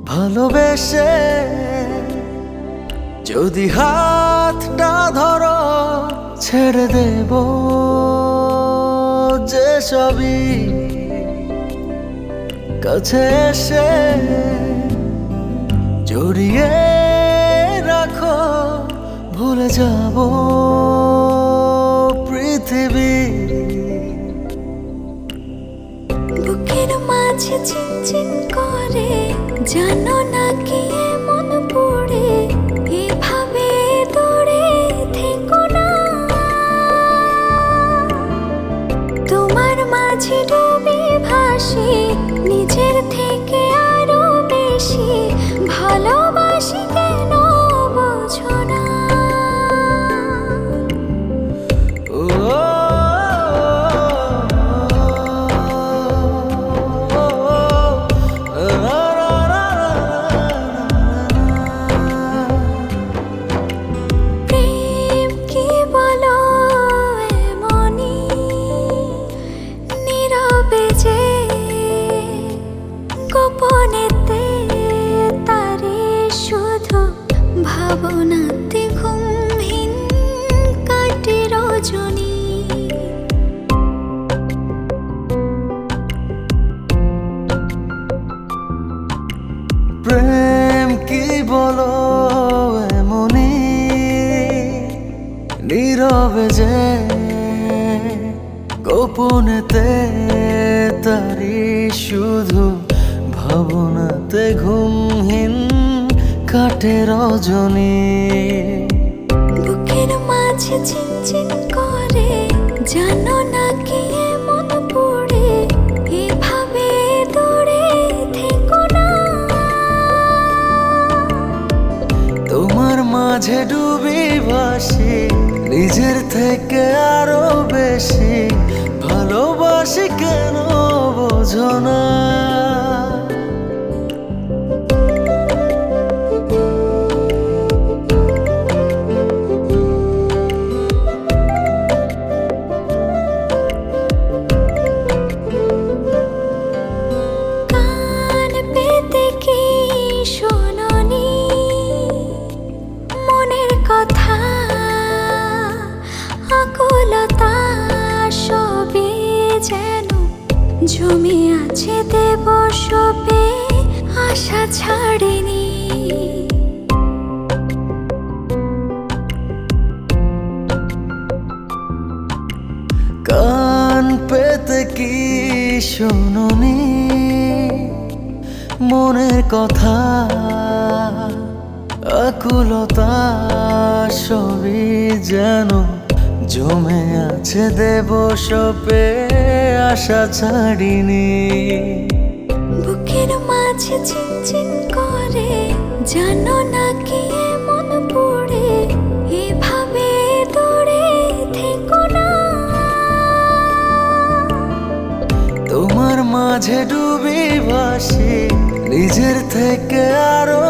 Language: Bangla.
ভালোবেসে যদি হাতটা ধরো ছেড়ে দেব যে সবই, কাছে এসে জড়িয়ে রাখো ভুলে যাব পৃথিবী। বুকের মাঝে চিনচিন করে জানো না কি এমন পড়ে, এভাবে দূরে থেকো না। তোমার মাঝে ডুবে ভাসি নিজের থেকে আরো বেশি, ভালোবাসি কেন বোঝো না। প্রেম কি বলো এমনই নীরবে যে গোপনেতে তারে শুধু ভাবনাতে ঘুমহীন কাটে রজনী। প্রেম কি বলো এমনি নীরবে যে গোপনেতে তারি শুধু ভাবনাতে ঘুমহীন কাটে রজনী। বুকের মাঝে চিনচিন করে জানো না কি এমন পড়ে, এভাবে দূরে থেকো না। তোমার মাঝে ডুবি ভাসি নিজের থেকে আরো বেশি, ভালোবাসি কেন বোঝো না। কান পেতে কি শোনোনি মনের কথা, আকুলতা সবই যেন জমে আছে দেব সবে, আশা ছাড়েনি। কান পেতে কি শোনোনি মনের কথা, আকুলতা সবই যেন জমে আছে দেব সপে, আশা ছাড়িনি। বুকের মাঝে চিনচিন করে জানো না কি এমন পড়ে, এভাবে দূরে থেকো না। তোমার মাঝে ডুবি ভাসি নিজের থেকে আরো